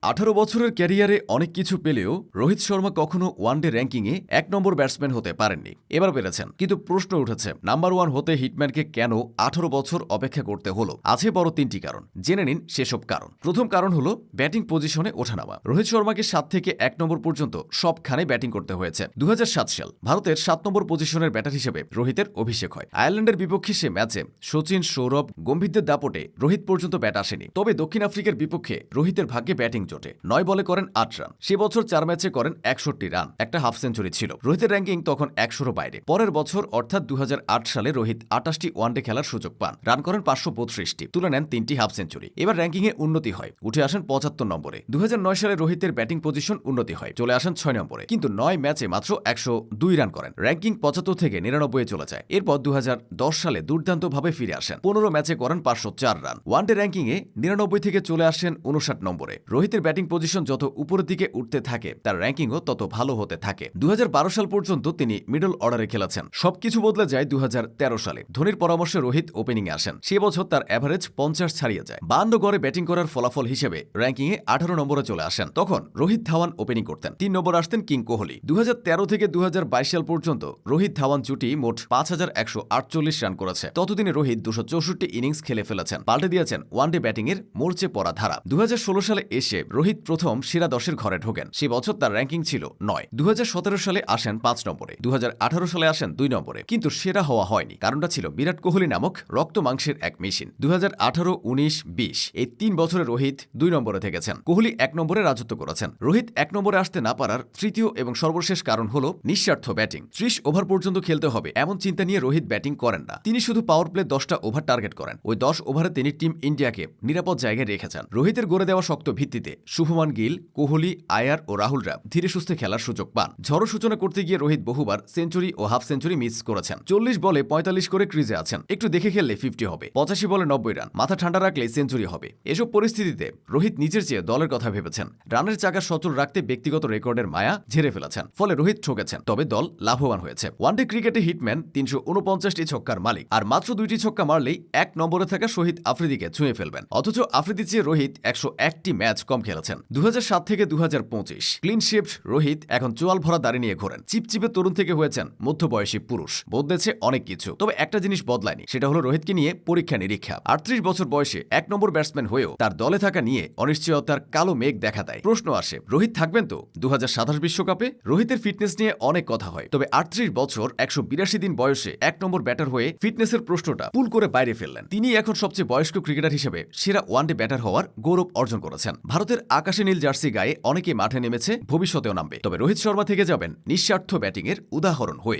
18 বছরের ক্যারিয়ারে অনেক কিছু পেলেও রোহিত শর্মা কখনো ওয়ানডে র্যাঙ্কিংয়ে 1 নম্বর ব্যাটসম্যান হতে পারেননি। এবার পেরেছেন, কিন্তু প্রশ্ন উঠেছে নাম্বার 1 হতে হিটম্যানকে কেন 18 বছর অপেক্ষা করতে হলো। আছে বড় 3টি কারণ, জেনে নিন সেসব কারণ। প্রথম কারণ হলো ব্যাটিং পজিশনে ওঠানামা। রোহিত শর্মাকে 7 থেকে 1 নম্বর পর্যন্ত সবখানে ব্যাটিং করতে হয়েছে। 2007 সাল ভারতের 7 নম্বর পজিশনের ব্যাটার হিসেবে রোহিতের অভিষেক হয়। আয়ারল্যান্ডের বিপক্ষে সে ম্যাচে সচিন, সৌরভ, গম্ভীরদের দাপটে রোহিত পর্যন্ত ব্যাট আসেনি। তবে দক্ষিণ আফ্রিকার বিপক্ষে রোহিতের ভাগ্যে ব্যাটিং জোটে। 9 বলে করেন 8 রান। সে বছর 4 ম্যাচে করেন 61 রান, একটা হাফ সেঞ্চুরি ছিল। রোহিতের র্যাঙ্কিং তখন 100 বাইরে। পরের বছর অর্থাৎ 2008 সালে রোহিত 28টি ওয়ানডে খেলার সুযোগ পান, রান করেন 532টি, তুলে নেন 3টি হাফ সেঞ্চুরি। এবার র্যাঙ্কিংয়ে উন্নতি হয়, উঠে আসেন 75 নম্বরে। 2009 সালে রোহিতের ব্যাটিং পজিশন উন্নতি হয়, চলে আসেন 6 নম্বরে, কিন্তু 9 ম্যাচে মাত্র 102 রান করেন। র্যাঙ্কিং 75 থেকে 99 চলে যায়। এরপর 2010 সালে দুর্দান্তভাবে ফিরে আসেন, 15 ম্যাচে করেন 504 রান। ওয়ানডে র্যাঙ্কিংয়ে 99 থেকে চলে আসেন 59 নম্বরে। রোহিতের ব্যাটিং পজিশন যত উপরের দিকে উঠতে থাকে, তার র্যাঙ্কিংও তত ভালো হতে থাকে। 2012 সাল পর্যন্ত তিনি মিডল অর্ডারে খেলেছেন। সবকিছু বদলে যায় 2013 সালে। ধোনির পরামর্শে রোহিত ওপেনিংয়ে আসেন। সে বছর তার অ্যাভারেজ 50 ছাড়িয়ে যায়। 52 গড়ে ব্যাটিং করার ফলাফল হিসেবে র্যাঙ্কিংয়ে 18 নম্বরে চলে আসেন। তখন রোহিত ধাওয়ান ওপেনিং করতেন, 3 নম্বরে আসতেন কিং কোহলি। 2013 থেকে 2022 সাল পর্যন্ত রোহিত ধাওয়ান জুটি মোট 5148 রান করেছে। ততদিনে রোহিত 264 ইনিংস খেলে ফেলেছেন, পাল্টে দিয়েছেন ওয়ানডে ব্যাটিংয়ের মোর্চে পড়া ধারা। 2016 সালে এসে রোহিত প্রথম সেরা 10-এর ঘরে ঢোকেন। সে বছর তার র্যাঙ্কিং ছিল 9। 2017 সালে আসেন 5 নম্বরে। 2018 সালে আসেন 2 নম্বরে, কিন্তু সেরা হওয়া হয়নি। কারণটা ছিল বিরাট কোহলি নামক রক্ত মাংসের এক মেশিন। 2018, 19, 20 এই 3 বছরে রোহিত 2 নম্বরে থেকেছেন। কোহলি 1 নম্বরে রাজত্ব করেছেন। রোহিত 1 নম্বরে আসতে না পারার তৃতীয় এবং সর্বশেষ কারণ হল নিঃস্বার্থ ব্যাটিং। 30 ওভার পর্যন্ত খেলতে হবে এমন চিন্তা নিয়ে রোহিত ব্যাটিং করেন না। তিনি শুধু পাওয়ার প্লে 10টা ওভার টার্গেট করেন। ওই 10 ওভারে তিনি টিম ইন্ডিয়াকে নিরাপদ জায়গায় রেখেছেন। রোহিতের গড়ে দেওয়া শক্ত ভিত্তিতে শুভমান গিল, কোহলি, আয়ার ও রাহুলরা ধীরে সুস্থে খেলার সুযোগ পান। ঝড়ো সূচনা করতে গিয়ে রোহিত বহুবার সেঞ্চুরি ও হাফ সেঞ্চুরি মিস করেছেন। 40 বলে 45 করে ক্রিজে আছেন। একটু দেখে খেললে 50 হবে, 85 বলে 90 রান, মাথা ঠান্ডা রাখলে সেঞ্চুরি হবে। এসব পরিস্থিতিতে রোহিত নিজের চেয়ে দলের কথা ভেবেছেন। রানের চাকা সচল রাখতে ব্যক্তিগত রেকর্ডের মায়া ঝেড়ে ফেলেছেন। ফলে রোহিত ঠকেছেন, তবে দল লাভবান হয়েছে। ওয়ানডে ক্রিকেটে হিটম্যান 349টি ছক্কার মালিক, আর মাত্র 2টি ছক্কা মারলেই 1 নম্বরে থাকা শহীদ আফ্রিদিকে ছুঁয়ে ফেলবেন। অথচ আফ্রিদির চেয়ে রোহিত 101টি ম্যাচ কম খেলেছেন। 2007 থেকে 2025 ক্লিন শেভড রোহিত এখন চোয়াল ভরা দাড়ি নিয়ে ঘোরেন। চিপচিপে তরুণ থেকে হয়েছেন মধ্যবয়সী পুরুষ। বদলেছে অনেক কিছু, তবে একটা জিনিস বদলায়নি, সেটা হলো রোহিতকে নিয়ে পরীক্ষা নিরীক্ষা। 38 বছর বয়সে 1 নম্বর ব্যাটসম্যান হয়েও তার দলে থাকা নিয়ে অনিশ্চয়তার কালো মেঘ দেখা দেয়। প্রশ্ন আসে, রোহিত থাকবেন তো 2027 বিশ্বকাপে? রোহিতের ফিটনেস নিয়ে অনেক কথা হয়, তবে 38 বছর 182 দিন বয়সে 1 নম্বর ব্যাটার হয়ে ফিটনেসের প্রশ্নটা পুল করে বাইরে ফেললেন। তিনি এখন সবচেয়ে বয়স্ক ক্রিকেটার হিসেবে সেরা ওয়ানডে ব্যাটার হওয়ার গৌরব অর্জন করেছেন। ভারতের আকাশে নীল জার্সি গায়ে অনেকে মাঠে নেমেছে, ভবিষ্যতেও নামবে, তবে রোহিত শর্মা থেকে যাবেন নিঃস্বার্থ ব্যাটিংয়ের উদাহরণ হয়ে।